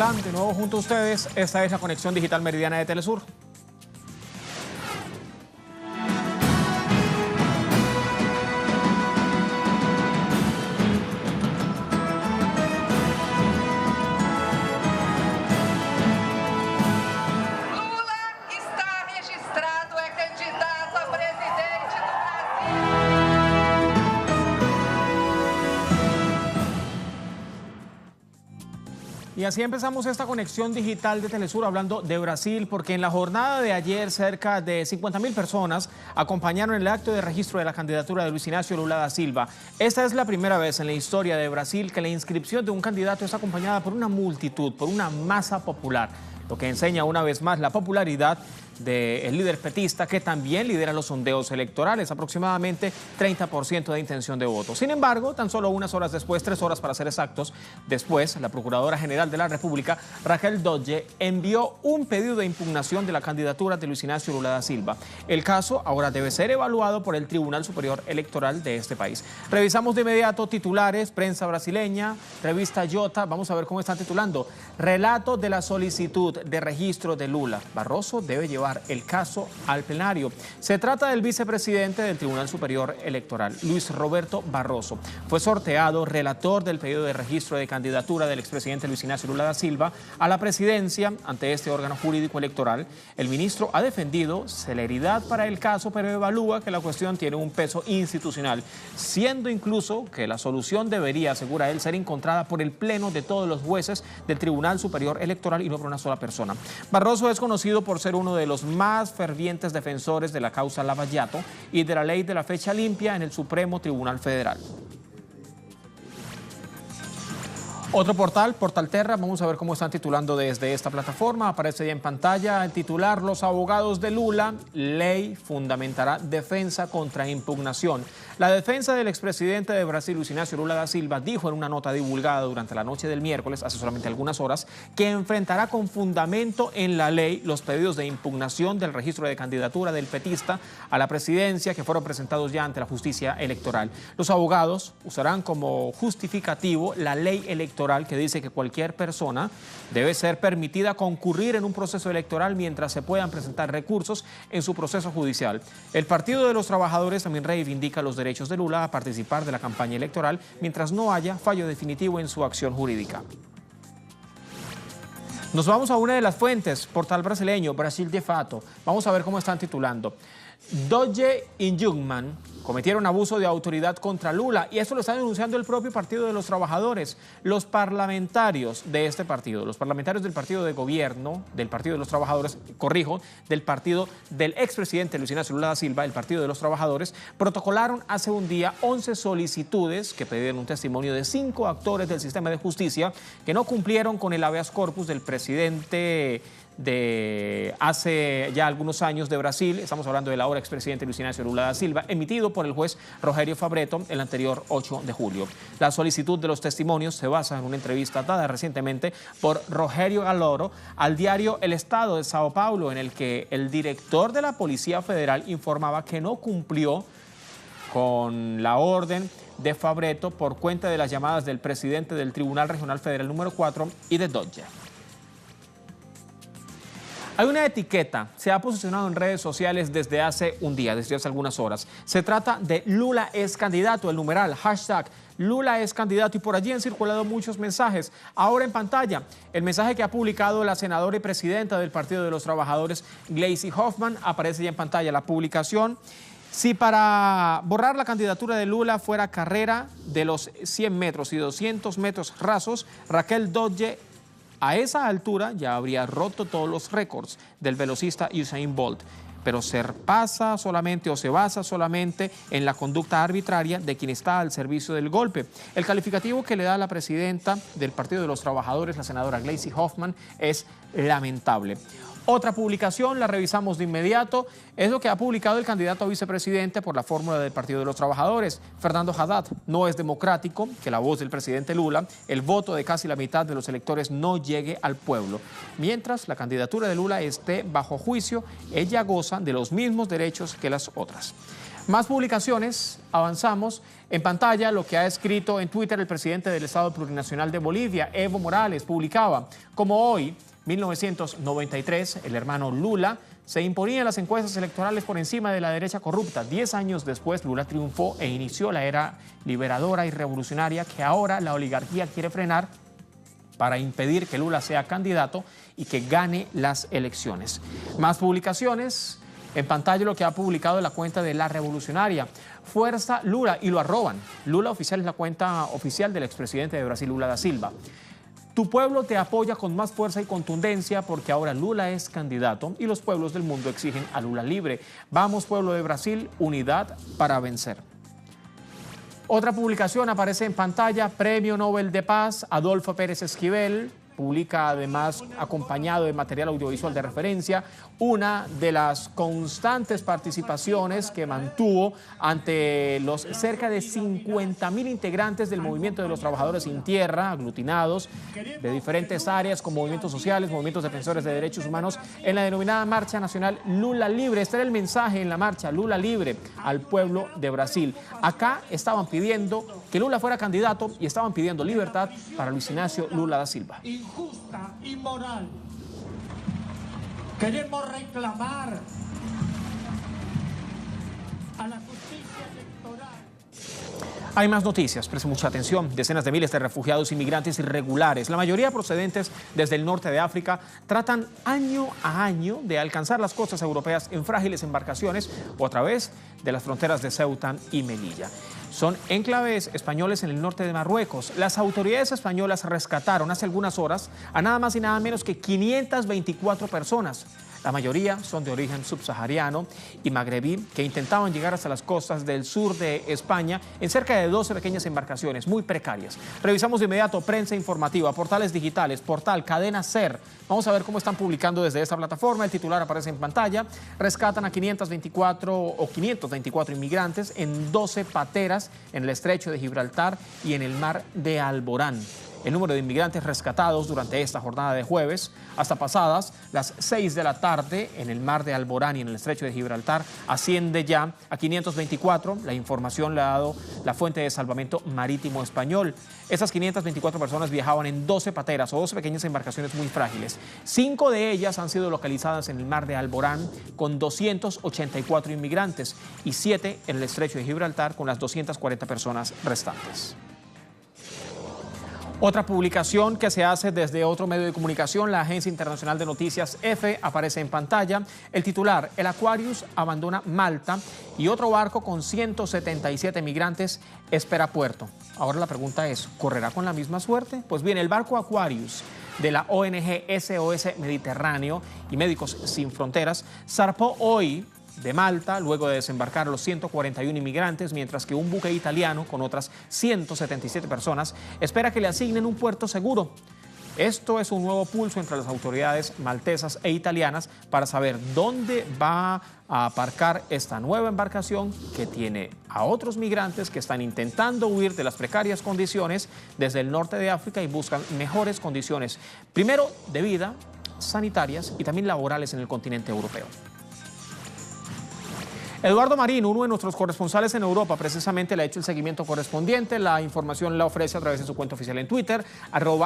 Hola, de nuevo junto a ustedes, esta es la conexión digital meridiana de Telesur. Y así empezamos esta conexión digital de Telesur hablando de Brasil, porque en la jornada de ayer cerca de 50.000 personas acompañaron el acto de registro de la candidatura de Luis Inácio Lula da Silva. Esta es la primera vez en la historia de Brasil que la inscripción de un candidato es acompañada por una multitud, por una masa popular, lo que enseña una vez más la popularidad del líder petista, que también lidera los sondeos electorales, aproximadamente 30% de intención de voto. Sin embargo, tan solo unas horas después, 3 horas para ser exactos, después, la Procuradora General de la República, Raquel Dodge, envió un pedido de impugnación de la candidatura de Luis Inácio Lula da Silva. El caso ahora debe ser evaluado por el Tribunal Superior Electoral de este país. Revisamos de inmediato titulares, prensa brasileña, revista Jota, vamos a ver cómo están titulando. Relato de la solicitud de registro de Lula. Barroso debe llevar el caso al plenario. Se trata del vicepresidente del Tribunal Superior Electoral, Luis Roberto Barroso. Fue sorteado relator del pedido de registro de candidatura del expresidente Luis Inácio Lula da Silva a la presidencia ante este órgano jurídico electoral. El ministro ha defendido celeridad para el caso, pero evalúa que la cuestión tiene un peso institucional, siendo incluso que la solución debería, asegura él, ser encontrada por el pleno de todos los jueces del Tribunal Superior Electoral y no por una sola persona. Barroso es conocido por ser uno de los más fervientes defensores de la causa Lava Jato y de la ley de la fecha limpia en el Supremo Tribunal Federal. Otro portal, Portalterra, vamos a ver cómo están titulando desde esta plataforma. Aparece ya en pantalla el titular: los abogados de Lula, ley fundamentará defensa contra impugnación. La defensa del expresidente de Brasil, Luis Inácio Lula da Silva, dijo en una nota divulgada durante la noche del miércoles, hace solamente algunas horas, que enfrentará con fundamento en la ley los pedidos de impugnación del registro de candidatura del petista a la presidencia que fueron presentados ya ante la justicia electoral. Los abogados usarán como justificativo la ley electoral que dice que cualquier persona debe ser permitida concurrir en un proceso electoral mientras se puedan presentar recursos en su proceso judicial. El Partido de los Trabajadores también reivindica los derechos de Lula a participar de la campaña electoral mientras no haya fallo definitivo en su acción jurídica. Nos vamos a una de las fuentes, portal brasileño, Brasil de Fato. Vamos a ver cómo están titulando. Dodge y Jungmann cometieron abuso de autoridad contra Lula, y esto lo está denunciando el propio Partido de los Trabajadores. Los parlamentarios de este partido, los parlamentarios del partido de gobierno, del Partido de los Trabajadores, corrijo, del partido del expresidente Luis Inácio Lula da Silva, el Partido de los Trabajadores, protocolaron hace un día 11 solicitudes que pedían un testimonio de 5 actores del sistema de justicia que no cumplieron con el habeas corpus del presidente de hace ya algunos años de Brasil. Estamos hablando del ahora expresidente Luis Inácio Lula da Silva, emitido por el juez Rogério Fabretto el anterior 8 de julio. La solicitud de los testimonios se basa en una entrevista dada recientemente por Rogério Galoro al diario El Estado de Sao Paulo, en el que el director de la Policía Federal informaba que no cumplió con la orden de Fabretto por cuenta de las llamadas del presidente del Tribunal Regional Federal número 4 y de Dodge. Hay una etiqueta, se ha posicionado en redes sociales desde hace un día, desde hace algunas horas. Se trata de Lula es candidato, el numeral, hashtag Lula es candidato, y por allí han circulado muchos mensajes. Ahora en pantalla, el mensaje que ha publicado la senadora y presidenta del Partido de los Trabajadores, Gleisi Hoffmann, aparece ya en pantalla la publicación. Si para borrar la candidatura de Lula fuera carrera de los 100 metros y 200 metros rasos, Raquel Dodge a esa altura ya habría roto todos los récords del velocista Usain Bolt, pero se basa solamente en la conducta arbitraria de quien está al servicio del golpe. El calificativo que le da la presidenta del Partido de los Trabajadores, la senadora Gleisi Hoffmann, es lamentable. Otra publicación, la revisamos de inmediato, es lo que ha publicado el candidato a vicepresidente por la fórmula del Partido de los Trabajadores, Fernando Haddad. No es democrático que la voz del presidente Lula, el voto de casi la mitad de los electores, no llegue al pueblo. Mientras la candidatura de Lula esté bajo juicio, ella goza de los mismos derechos que las otras. Más publicaciones, avanzamos. En pantalla lo que ha escrito en Twitter el presidente del Estado Plurinacional de Bolivia, Evo Morales, publicaba: como hoy, 1993, el hermano Lula se imponía en las encuestas electorales por encima de la derecha corrupta. 10 años después, Lula triunfó e inició la era liberadora y revolucionaria que ahora la oligarquía quiere frenar para impedir que Lula sea candidato y que gane las elecciones. Más publicaciones. En pantalla lo que ha publicado la cuenta de La Revolucionaria. Fuerza Lula, y lo arroban. Lula Oficial es la cuenta oficial del expresidente de Brasil, Lula da Silva. Tu pueblo te apoya con más fuerza y contundencia porque ahora Lula es candidato y los pueblos del mundo exigen a Lula libre. Vamos, pueblo de Brasil, unidad para vencer. Otra publicación aparece en pantalla: Premio Nobel de Paz, Adolfo Pérez Esquivel. Publica además, acompañado de material audiovisual de referencia, una de las constantes participaciones que mantuvo ante los cerca de 50.000 integrantes del Movimiento de los Trabajadores Sin Tierra, aglutinados de diferentes áreas con movimientos sociales, movimientos defensores de derechos humanos, en la denominada Marcha Nacional Lula Libre. Este era el mensaje en la marcha: Lula Libre al pueblo de Brasil. Acá estaban pidiendo que Lula fuera candidato y estaban pidiendo libertad para Luis Ignacio Lula da Silva. Injusta, inmoral. Queremos reclamar a la justicia electoral. Hay más noticias, presten mucha atención. Decenas de miles de refugiados inmigrantes irregulares, la mayoría procedentes desde el norte de África, tratan año a año de alcanzar las costas europeas en frágiles embarcaciones o a través de las fronteras de Ceuta y Melilla. Son enclaves españoles en el norte de Marruecos. Las autoridades españolas rescataron hace algunas horas a nada más y nada menos que 524 personas. La mayoría son de origen subsahariano y magrebí, que intentaban llegar hasta las costas del sur de España en cerca de 12 pequeñas embarcaciones muy precarias. Revisamos de inmediato prensa informativa, portales digitales, portal Cadena Ser. Vamos a ver cómo están publicando desde esta plataforma. El titular aparece en pantalla. Rescatan a 524 inmigrantes en 12 pateras en el estrecho de Gibraltar y en el mar de Alborán. El número de inmigrantes rescatados durante esta jornada de jueves, hasta pasadas las 6 de la tarde en el mar de Alborán y en el estrecho de Gibraltar, asciende ya a 524. La información la ha dado la fuente de salvamento marítimo español. Esas 524 personas viajaban en 12 pateras o 12 pequeñas embarcaciones muy frágiles. 5 de ellas han sido localizadas en el mar de Alborán con 284 inmigrantes y 7 en el estrecho de Gibraltar con las 240 personas restantes. Otra publicación que se hace desde otro medio de comunicación, la Agencia Internacional de Noticias EFE, aparece en pantalla. El titular: el Aquarius abandona Malta y otro barco con 177 migrantes espera puerto. Ahora la pregunta es, ¿correrá con la misma suerte? Pues bien, el barco Aquarius de la ONG SOS Mediterráneo y Médicos Sin Fronteras zarpó hoy de Malta luego de desembarcar a los 141 inmigrantes, mientras que un buque italiano con otras 177 personas espera que le asignen un puerto seguro. Esto es un nuevo pulso entre las autoridades maltesas e italianas para saber dónde va a aparcar esta nueva embarcación que tiene a otros migrantes que están intentando huir de las precarias condiciones desde el norte de África y buscan mejores condiciones, primero de vida, sanitarias y también laborales en el continente europeo. Eduardo Marín, uno de nuestros corresponsales en Europa, precisamente le ha hecho el seguimiento correspondiente. La información la ofrece a través de su cuenta oficial en Twitter,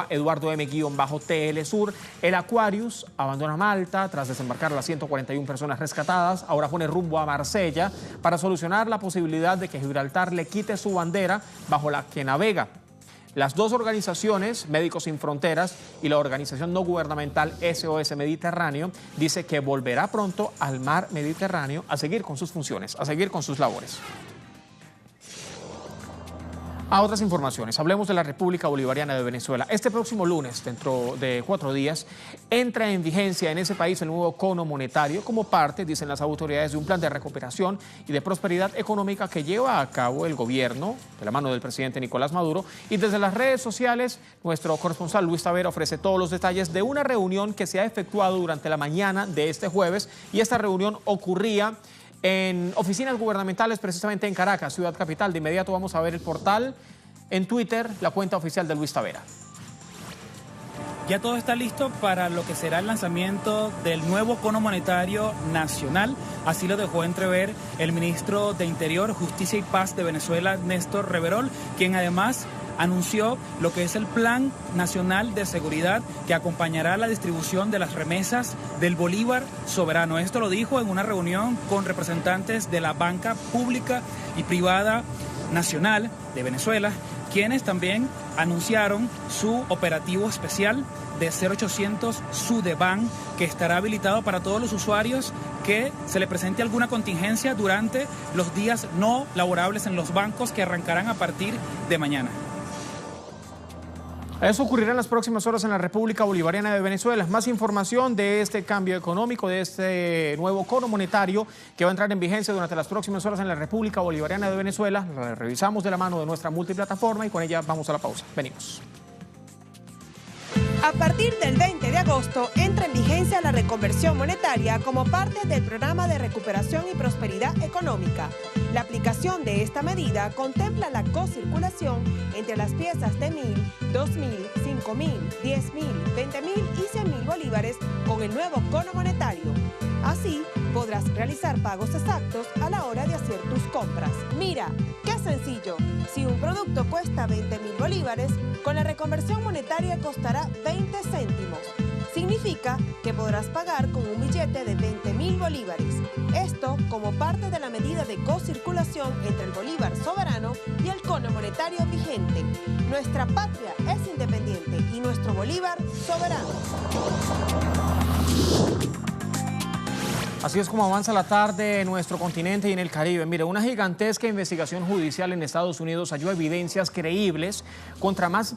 @EduardoM_TLSur. El Aquarius abandona Malta tras desembarcar a las 141 personas rescatadas. Ahora pone rumbo a Marsella para solucionar la posibilidad de que Gibraltar le quite su bandera bajo la que navega. Las dos organizaciones, Médicos Sin Fronteras y la organización no gubernamental SOS Mediterráneo, dice que volverá pronto al mar Mediterráneo a seguir con sus funciones, a seguir con sus labores. A otras informaciones, hablemos de la República Bolivariana de Venezuela. Este próximo lunes, dentro de 4 días, entra en vigencia en ese país el nuevo cono monetario como parte, dicen las autoridades, de un plan de recuperación y de prosperidad económica que lleva a cabo el gobierno de la mano del presidente Nicolás Maduro. Y desde las redes sociales, nuestro corresponsal Luis Tavera ofrece todos los detalles de una reunión que se ha efectuado durante la mañana de este jueves, y esta reunión ocurría en oficinas gubernamentales, precisamente en Caracas, ciudad capital. De inmediato vamos a ver el portal en Twitter, la cuenta oficial de Luis Tavera. ya todo está listo para lo que será el lanzamiento del nuevo cono monetario nacional. Así lo dejó entrever el ministro de Interior, Justicia y Paz de Venezuela, Néstor Reverol, quien además anunció lo que es el Plan Nacional de Seguridad que acompañará la distribución de las remesas del Bolívar soberano. Esto lo dijo en una reunión con representantes de la banca pública y privada nacional de Venezuela, quienes también anunciaron su operativo especial de 0800 Sudeban, que estará habilitado para todos los usuarios que se le presente alguna contingencia durante los días no laborables en los bancos, que arrancarán a partir de mañana. Eso ocurrirá en las próximas horas en la República Bolivariana de Venezuela. Más información de este cambio económico, de este nuevo cono monetario que va a entrar en vigencia durante las próximas horas en la República Bolivariana de Venezuela. La revisamos de la mano de nuestra multiplataforma y con ella vamos a la pausa. Venimos. A partir del 20 de agosto entra en vigencia la reconversión monetaria como parte del Programa de Recuperación y Prosperidad Económica. La aplicación de esta medida contempla la cocirculación entre las piezas de 1.000, 2.000, 5.000, 10.000, 20.000 y 100.000 bolívares con el nuevo cono monetario. Así podrás realizar pagos exactos a la hora de hacer tus compras. Mira, qué sencillo. Si un producto cuesta 20.000 bolívares, con la reconversión monetaria costará 20 céntimos. Significa que podrás pagar con un billete de 20.000 bolívares. Esto como parte de la medida de cocirculación entre el bolívar soberano y el cono monetario vigente. Nuestra patria es independiente y nuestro bolívar soberano. Así es como avanza la tarde en nuestro continente y en el Caribe. Mire, una gigantesca investigación judicial en Estados Unidos halló evidencias creíbles contra más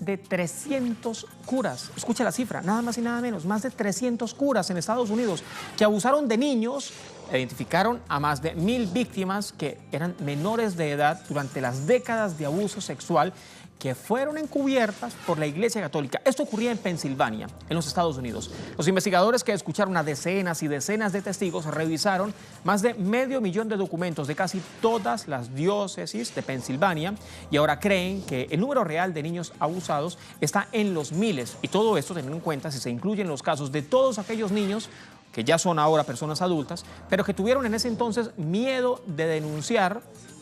de 300 curas. Escucha la cifra, nada más y nada menos, más de 300 curas en Estados Unidos que abusaron de niños. Identificaron a más de 1.000 víctimas que eran menores de edad durante las décadas de abuso sexual que fueron encubiertas por la Iglesia Católica. Esto ocurría en Pensilvania, en los Estados Unidos. Los investigadores, que escucharon a decenas y decenas de testigos, revisaron más de 500.000 de documentos de casi todas las diócesis de Pensilvania y ahora creen que el número real de niños abusados está en los miles. Y todo esto teniendo en cuenta si se incluyen los casos de todos aquellos niños que ya son ahora personas adultas, pero que tuvieron en ese entonces miedo de denunciar,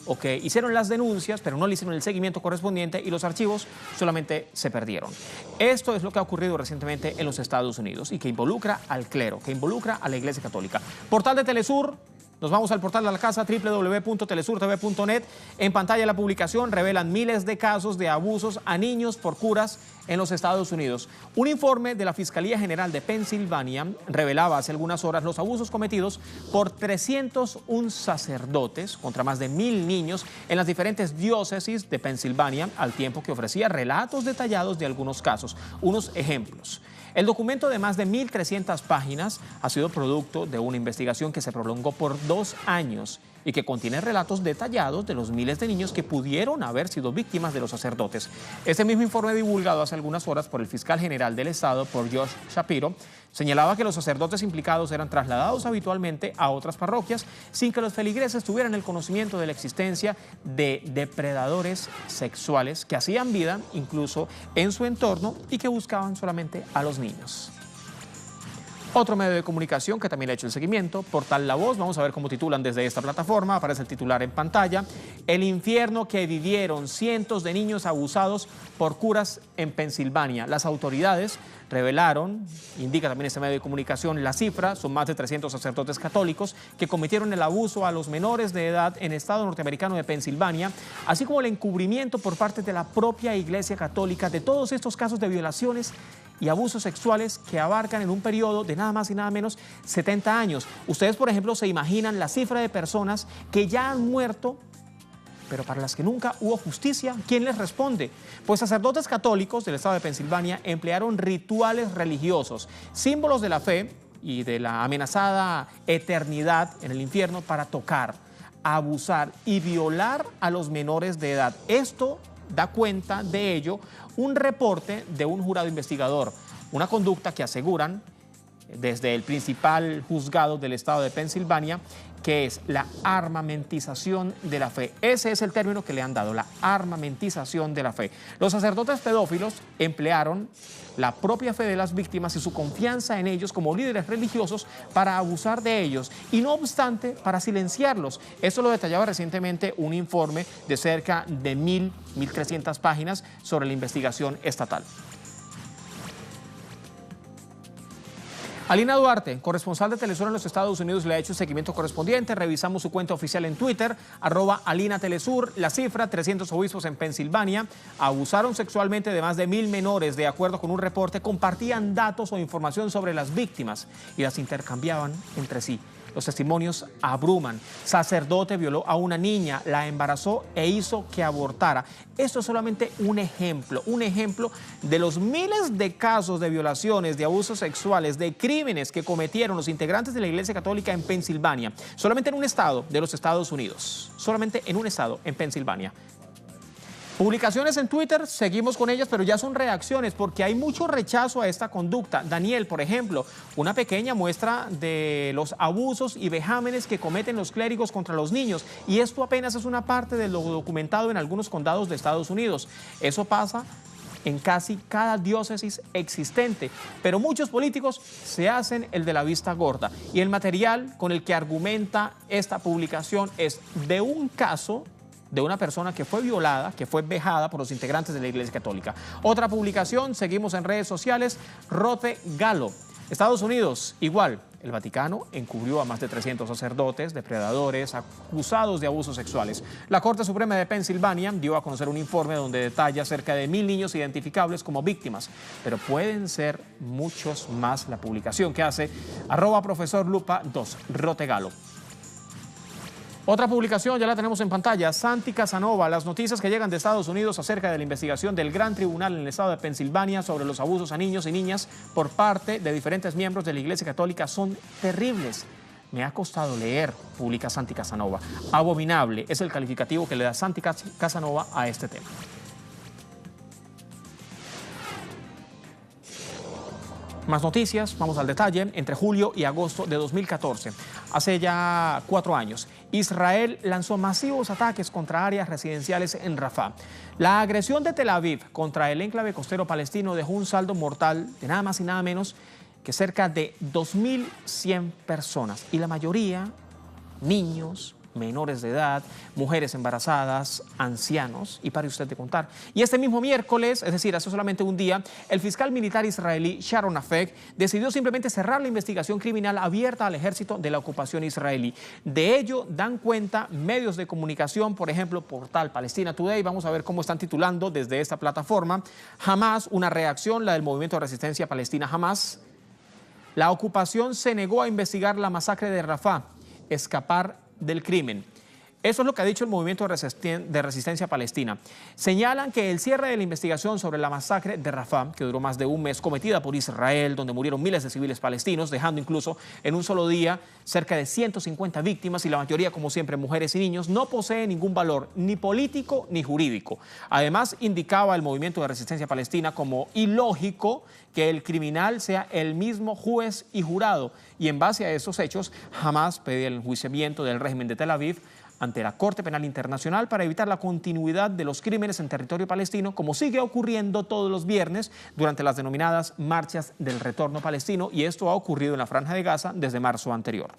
o que hicieron las denuncias, pero no le hicieron el seguimiento correspondiente y los archivos solamente se perdieron. Esto es lo que ha ocurrido recientemente en los Estados Unidos y que involucra al clero, que involucra a la Iglesia Católica. Portal de Telesur. Nos vamos al portal de la casa, www.telesurtv.net. En pantalla la publicación revelan miles de casos de abusos a niños por curas en los Estados Unidos. Un informe de la Fiscalía General de Pensilvania revelaba hace algunas horas los abusos cometidos por 301 sacerdotes contra más de 1.000 niños en las diferentes diócesis de Pensilvania, al tiempo que ofrecía relatos detallados de algunos casos. Unos ejemplos. El documento de más de 1.300 páginas ha sido producto de una investigación que se prolongó por 2 años y que contiene relatos detallados de los miles de niños que pudieron haber sido víctimas de los sacerdotes. Este mismo informe, divulgado hace algunas horas por el fiscal general del estado, por Josh Shapiro, señalaba que los sacerdotes implicados eran trasladados habitualmente a otras parroquias sin que los feligreses tuvieran el conocimiento de la existencia de depredadores sexuales que hacían vida incluso en su entorno y que buscaban solamente a los niños. Otro medio de comunicación que también ha hecho el seguimiento, Portal La Voz. Vamos a ver cómo titulan desde esta plataforma. Aparece el titular en pantalla. El infierno que vivieron cientos de niños abusados por curas en Pensilvania. Las autoridades revelaron, indica también este medio de comunicación, la cifra, son más de 300 sacerdotes católicos que cometieron el abuso a los menores de edad en el estado norteamericano de Pensilvania, así como el encubrimiento por parte de la propia Iglesia Católica de todos estos casos de violaciones y abusos sexuales que abarcan en un periodo de nada más y nada menos 70 años. Ustedes, por ejemplo, se imaginan la cifra de personas que ya han muerto, pero para las que nunca hubo justicia. ¿Quién les responde? Pues sacerdotes católicos del estado de Pensilvania emplearon rituales religiosos, símbolos de la fe y de la amenazada eternidad en el infierno para tocar, abusar y violar a los menores de edad. Esto da cuenta de ello un reporte de un jurado investigador, una conducta que aseguran desde el principal juzgado del estado de Pensilvania que es la armamentización de la fe. Ese es el término que le han dado, la armamentización de la fe. Los sacerdotes pedófilos emplearon la propia fe de las víctimas y su confianza en ellos como líderes religiosos para abusar de ellos y, no obstante, para silenciarlos. Esto lo detallaba recientemente un informe de cerca de 1.300 páginas sobre la investigación estatal. Alina Duarte, corresponsal de Telesur en los Estados Unidos, le ha hecho el seguimiento correspondiente. Revisamos su cuenta oficial en Twitter, @AlinaTelesur. La cifra: 300 obispos en Pensilvania abusaron sexualmente de más de 1.000 menores. De acuerdo con un reporte, compartían datos o información sobre las víctimas y las intercambiaban entre sí. Los testimonios abruman. Sacerdote violó a una niña, la embarazó e hizo que abortara. Esto es solamente un ejemplo de los miles de casos de violaciones, de abusos sexuales, de crímenes que cometieron los integrantes de la Iglesia Católica en Pensilvania. Solamente en un estado de los Estados Unidos. Solamente en un estado, en Pensilvania. Publicaciones en Twitter, seguimos con ellas, pero ya son reacciones porque hay mucho rechazo a esta conducta. Daniel, por ejemplo, una pequeña muestra de los abusos y vejámenes que cometen los clérigos contra los niños. Y esto apenas es una parte de lo documentado en algunos condados de Estados Unidos. Eso pasa en casi cada diócesis existente, pero muchos políticos se hacen el de la vista gorda. Y el material con el que argumenta esta publicación es de un caso de una persona que fue violada, que fue vejada por los integrantes de la Iglesia Católica. Otra publicación, seguimos en redes sociales, Rote Galo. Estados Unidos, igual, el Vaticano encubrió a más de 300 sacerdotes, depredadores, acusados de abusos sexuales. La Corte Suprema de Pensilvania dio a conocer un informe donde detalla cerca de 1.000 niños identificables como víctimas, pero pueden ser muchos más. La publicación que hace @profesorlupa2, Rote Galo. Otra publicación, ya la tenemos en pantalla, Santi Casanova, las noticias que llegan de Estados Unidos acerca de la investigación del Gran Tribunal en el estado de Pensilvania sobre los abusos a niños y niñas por parte de diferentes miembros de la Iglesia Católica son terribles. Me ha costado leer, publica Santi Casanova. Abominable es el calificativo que le da Santi Casanova a este tema. Más noticias, vamos al detalle. Entre julio y agosto de 2014, hace ya 4 años, Israel lanzó masivos ataques contra áreas residenciales en Rafah. La agresión de Tel Aviv contra el enclave costero palestino dejó un saldo mortal de nada más y nada menos que cerca de 2.100 personas, y la mayoría niños, menores de edad, mujeres embarazadas, ancianos, y pare usted de contar. Y este mismo miércoles, es decir, hace solamente un día, el fiscal militar israelí Sharon Afek decidió simplemente cerrar la investigación criminal abierta al ejército de la ocupación israelí. De ello dan cuenta medios de comunicación, por ejemplo, portal Palestina Today. Vamos a ver cómo están titulando desde esta plataforma. Hamas, una reacción, la del movimiento de resistencia palestina Hamas. La ocupación se negó a investigar la masacre de Rafah, escapar del crimen. Eso es lo que ha dicho el movimiento de resistencia palestina. Señalan que el cierre de la investigación sobre la masacre de Rafah, que duró más de un mes, cometida por Israel, donde murieron miles de civiles palestinos, dejando incluso en un solo día cerca de 150 víctimas y la mayoría, como siempre, mujeres y niños, no posee ningún valor ni político ni jurídico. Además, indicaba el movimiento de resistencia palestina como ilógico que el criminal sea el mismo juez y jurado, y en base a esos hechos, jamás pedía el enjuiciamiento del régimen de Tel Aviv ante la Corte Penal Internacional para evitar la continuidad de los crímenes en territorio palestino, como sigue ocurriendo todos los viernes durante las denominadas marchas del retorno palestino, y esto ha ocurrido en la Franja de Gaza desde marzo anterior.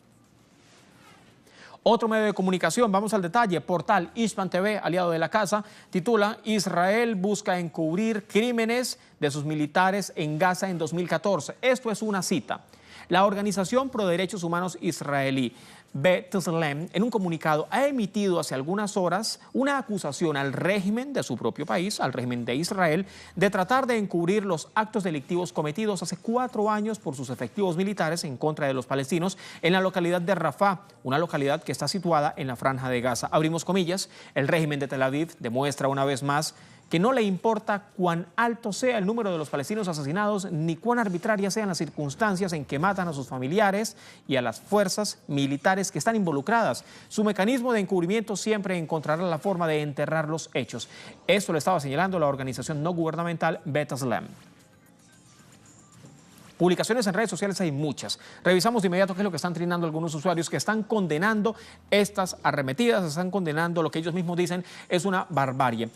Otro medio de comunicación, vamos al detalle, portal Ishpan TV, aliado de la casa, titula: Israel busca encubrir crímenes de sus militares en Gaza en 2014. Esto es una cita. La organización pro derechos humanos israelí B'Tselem, en un comunicado, ha emitido hace algunas horas una acusación al régimen de su propio país, al régimen de Israel, de tratar de encubrir los actos delictivos cometidos hace 4 años por sus efectivos militares en contra de los palestinos en la localidad de Rafah, una localidad que está situada en la Franja de Gaza. Abrimos comillas, el régimen de Tel Aviv demuestra una vez más que no le importa cuán alto sea el número de los palestinos asesinados ni cuán arbitrarias sean las circunstancias en que matan a sus familiares y a las fuerzas militares que están involucradas. Su mecanismo de encubrimiento siempre encontrará la forma de enterrar los hechos. Esto lo estaba señalando la organización no gubernamental B'Tselem. Publicaciones en redes sociales hay muchas. Revisamos de inmediato qué es lo que están trinando algunos usuarios que están condenando estas arremetidas, están condenando lo que ellos mismos dicen es una barbarie.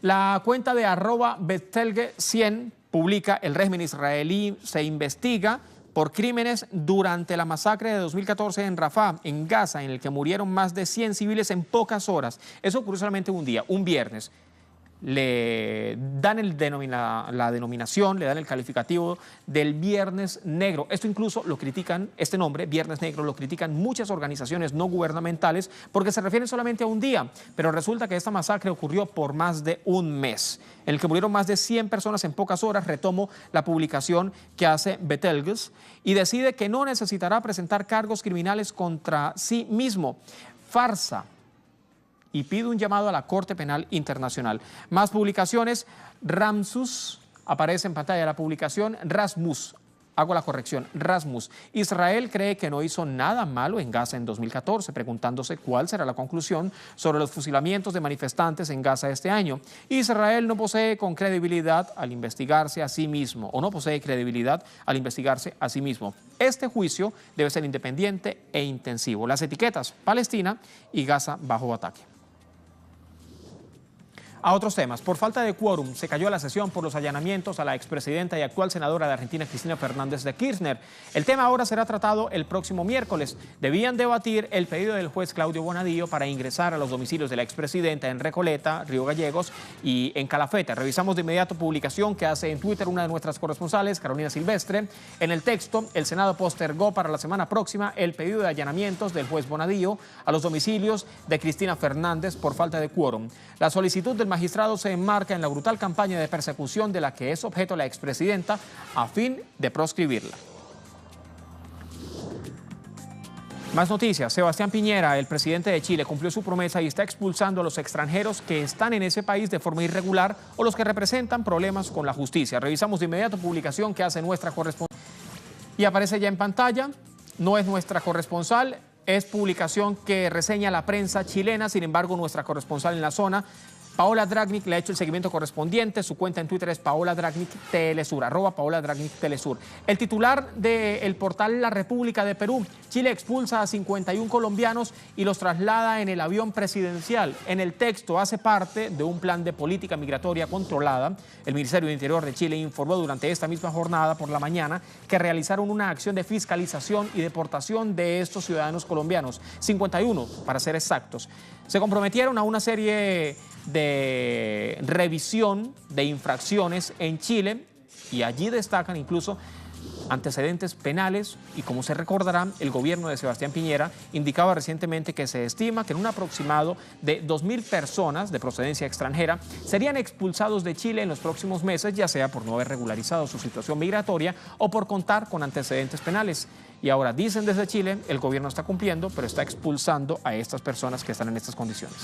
La cuenta de @Bethelge100 publica: el régimen israelí se investiga por crímenes durante la masacre de 2014 en Rafah, en Gaza, en el que murieron más de 100 civiles en pocas horas. Eso ocurrió solamente un día, un viernes. Le dan la denominación, le dan el calificativo del Viernes Negro. Esto incluso lo critican, este nombre, Viernes Negro, lo critican muchas organizaciones no gubernamentales porque se refieren solamente a un día. Pero resulta que esta masacre ocurrió por más de un mes, en el que murieron más de 100 personas en pocas horas. Retomo la publicación que hace Bethelges y decide que no necesitará presentar cargos criminales contra sí mismo. Farsa. Y pide un llamado a la Corte Penal Internacional. Más publicaciones. Ramsus, aparece en pantalla la publicación. Rasmus, hago la corrección, Rasmus. Israel cree que no hizo nada malo en Gaza en 2014, preguntándose cuál será la conclusión sobre los fusilamientos de manifestantes en Gaza este año. Israel no posee credibilidad al investigarse a sí mismo, o no posee credibilidad al investigarse a sí mismo. Este juicio debe ser independiente e intensivo. Las etiquetas: Palestina y Gaza bajo ataque. A otros temas. Por falta de quórum, se cayó la sesión por los allanamientos a la expresidenta y actual senadora de Argentina, Cristina Fernández de Kirchner. El tema ahora será tratado el próximo miércoles. Debían debatir el pedido del juez Claudio Bonadío para ingresar a los domicilios de la expresidenta en Recoleta, Río Gallegos y en Calafate. Revisamos de inmediato publicación que hace en Twitter una de nuestras corresponsales, Carolina Silvestre. En el texto, el Senado postergó para la semana próxima el pedido de allanamientos del juez Bonadío a los domicilios de Cristina Fernández por falta de quórum. La solicitud del magistrado se enmarca en la brutal campaña de persecución de la que es objeto la expresidenta a fin de proscribirla. Más noticias. Sebastián Piñera, el presidente de Chile, cumplió su promesa y está expulsando a los extranjeros que están en ese país de forma irregular o los que representan problemas con la justicia. Revisamos de inmediato publicación que hace nuestra corresponsal y aparece ya en pantalla. No es nuestra corresponsal, es publicación que reseña la prensa chilena. Sin embargo, nuestra corresponsal en la zona, Paola Dragnik, le ha hecho el seguimiento correspondiente. Su cuenta en Twitter es Paola Dragnik Telesur, @Paola Dragnik Telesur. El titular del portal La República de Perú: Chile expulsa a 51 colombianos y los traslada en el avión presidencial. En el texto hace parte de un plan de política migratoria controlada. El Ministerio de Interior de Chile informó durante esta misma jornada por la mañana que realizaron una acción de fiscalización y deportación de estos ciudadanos colombianos, 51 para ser exactos. Se comprometieron a una serie de revisión de infracciones en Chile y allí destacan incluso antecedentes penales y, como se recordarán, el gobierno de Sebastián Piñera indicaba recientemente que se estima que en un aproximado de 2.000 personas de procedencia extranjera serían expulsados de Chile en los próximos meses, ya sea por no haber regularizado su situación migratoria o por contar con antecedentes penales. Y ahora dicen desde Chile, el gobierno está cumpliendo, pero está expulsando a estas personas que están en estas condiciones.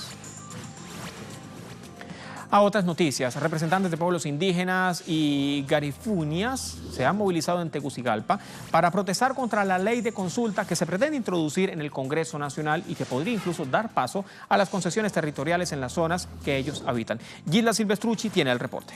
A otras noticias, representantes de pueblos indígenas y garifunias se han movilizado en Tegucigalpa para protestar contra la ley de consulta que se pretende introducir en el Congreso Nacional y que podría incluso dar paso a las concesiones territoriales en las zonas que ellos habitan. Gilda Silvestrucci tiene el reporte.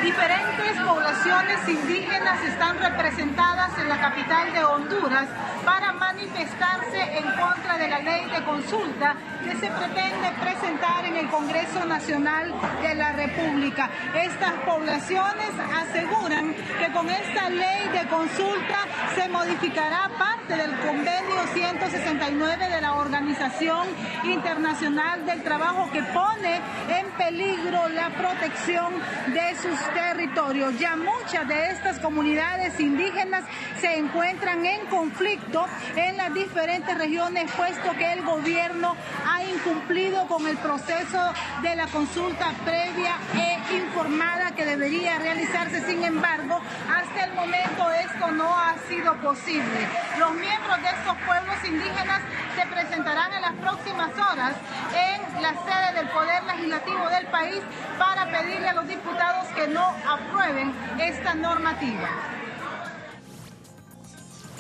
Diferentes poblaciones indígenas están representadas en la capital de Honduras para manifestarse en contra de la ley de consulta que se pretende presentar en el Congreso Nacional de la República. Estas poblaciones aseguran que con esta ley de consulta se modificará parte del convenio 169 de la Organización Internacional del Trabajo, que pone en peligro la protección de sus territorios. Ya muchas de estas comunidades indígenas se encuentran en conflicto en las diferentes regiones, puesto que el gobierno ha incumplido con el proceso de la consulta previa e informada que debería realizarse. Sin embargo, hasta el momento esto no ha sido posible. Los miembros de estos pueblos indígenas se presentarán en las próximas horas en la sede del Poder Legislativo del país para pedirle a los diputados que no aprueben esta normativa.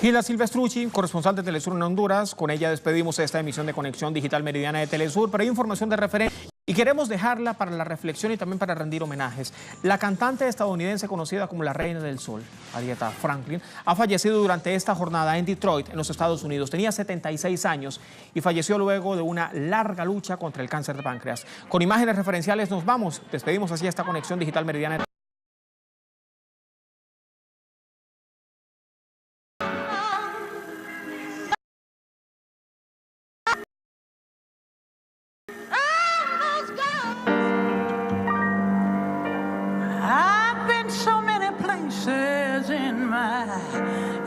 Gilda Silvestrucci, corresponsal de Telesur en Honduras. Con ella despedimos esta emisión de Conexión Digital Meridiana de Telesur, pero hay información de referencia. Y queremos dejarla para la reflexión y también para rendir homenajes. La cantante estadounidense conocida como la Reina del Sol, Aretha Franklin, ha fallecido durante esta jornada en Detroit, en los Estados Unidos. Tenía 76 años y falleció luego de una larga lucha contra el cáncer de páncreas. Con imágenes referenciales nos vamos. Despedimos así esta conexión digital meridiana.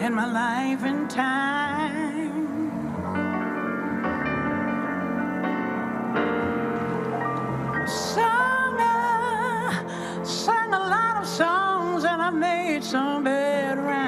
In my life and time, sang a lot of songs and I made some bad rhymes.